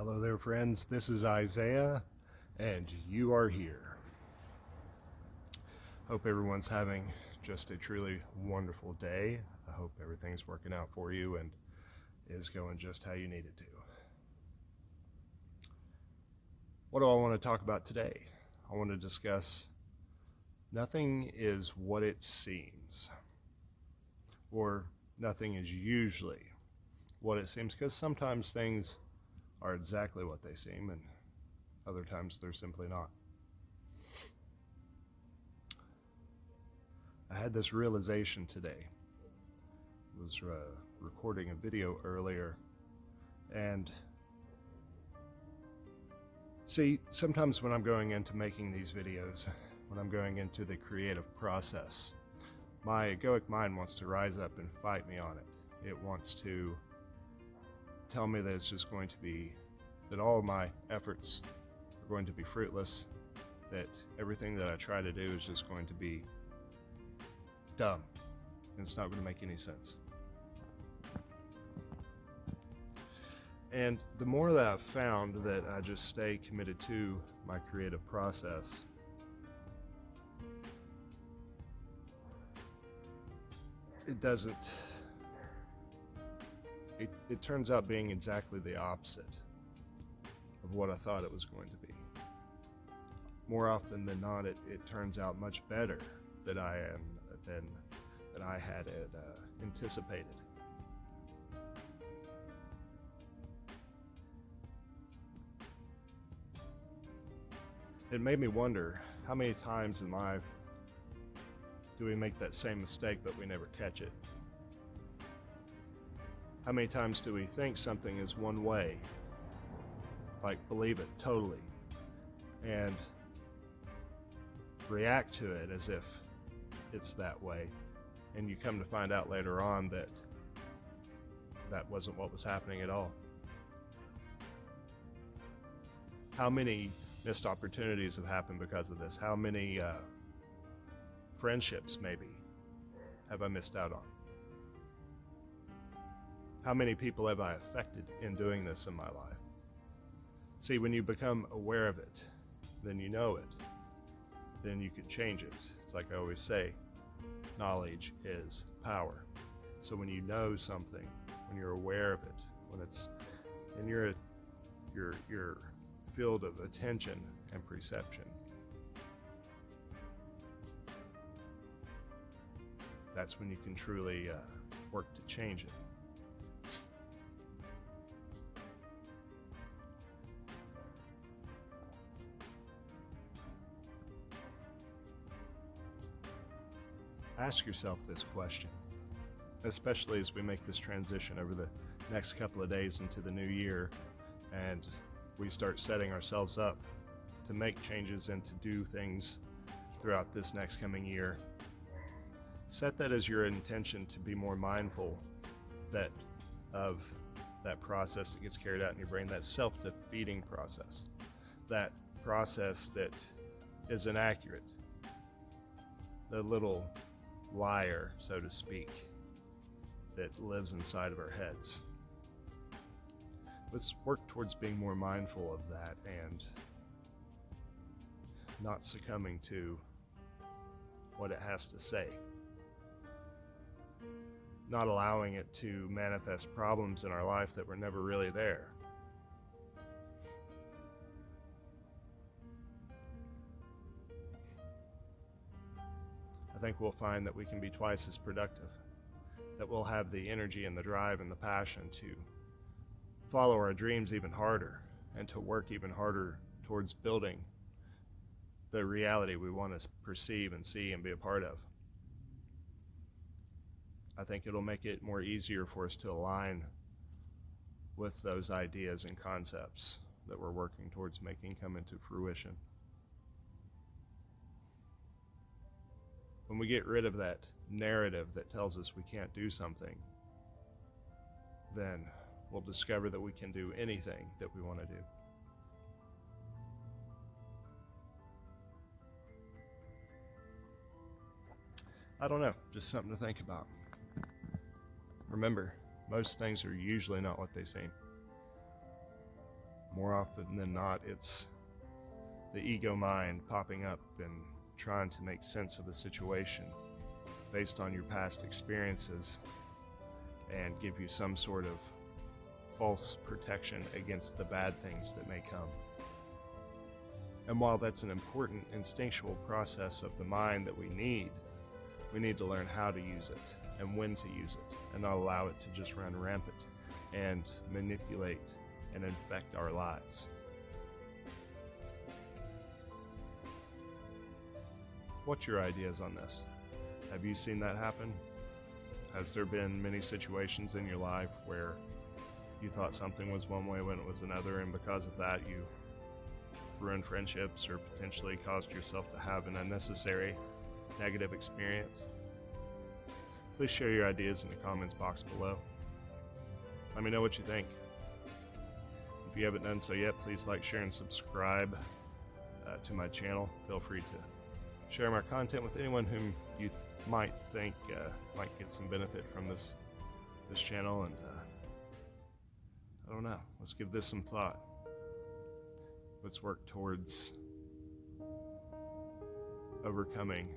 Hello there, friends. This is Isaiah, and you are here. Hope everyone's having just a truly wonderful day. I hope everything's working out for you and is going just how you need it to. What do I want to talk about today? I want to discuss nothing is what it seems, or nothing is usually what it seems, because sometimes things are exactly what they seem, and other times they're simply not. I had this realization today. I was recording a video earlier, and see, sometimes when I'm going into making these videos, when I'm going into the creative process, my egoic mind wants to rise up and fight me on it. It wants to tell me that it's just going to be, that all of my efforts are going to be fruitless, that everything that I try to do is just going to be dumb, and it's not going to make any sense. And the more that I've found that I just stay committed to my creative process, it turns out being exactly the opposite of what I thought it was going to be. More often than not, it turns out much better than I had anticipated. It made me wonder, how many times in life do we make that same mistake but we never catch it? How many times do we think something is one way, like believe it totally, and react to it as if it's that way, and you come to find out later on that that wasn't what was happening at all? How many missed opportunities have happened because of this? How many friendships maybe have I missed out on? How many people have I affected in doing this in my life? See, when you become aware of it, then you know it, then you can change it. It's like I always say, knowledge is power. So when you know something, when you're aware of it, when it's in your field of attention and perception, that's when you can truly work to change it. Ask yourself this question, especially as we make this transition over the next couple of days into the new year, and we start setting ourselves up to make changes and to do things throughout this next coming year. Set that as your intention to be more mindful of that process that gets carried out in your brain, that self-defeating process, that process that is inaccurate, the little liar, so to speak, that lives inside of our heads. Let's work towards being more mindful of that and not succumbing to what it has to say. Not allowing it to manifest problems in our life that were never really there. I think we'll find that we can be twice as productive, that we'll have the energy and the drive and the passion to follow our dreams even harder and to work even harder towards building the reality we want to perceive and see and be a part of. I think it'll make it more easier for us to align with those ideas and concepts that we're working towards making come into fruition. When we get rid of that narrative that tells us we can't do something, then we'll discover that we can do anything that we want to do. I don't know, just something to think about. Remember, most things are usually not what they seem. More often than not, it's the ego mind popping up and trying to make sense of a situation based on your past experiences and give you some sort of false protection against the bad things that may come. And while that's an important instinctual process of the mind that we need to learn how to use it and when to use it, and not allow it to just run rampant and manipulate and infect our lives. What's your ideas on this? Have you seen that happen? Has there been many situations in your life where you thought something was one way when it was another, and because of that you ruined friendships or potentially caused yourself to have an unnecessary negative experience? Please share your ideas in the comments box below. Let me know what you think. If you haven't done so yet, please like, share, and subscribe to my channel. Feel free to share my content with anyone whom you might think might get some benefit from this channel. And I don't know, let's give this some thought. Let's work towards overcoming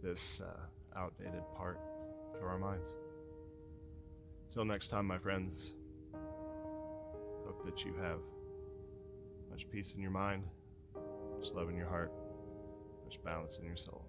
this outdated part to our minds. Till next time, my friends, hope that you have much peace in your mind, much love in your heart, much balance in your soul.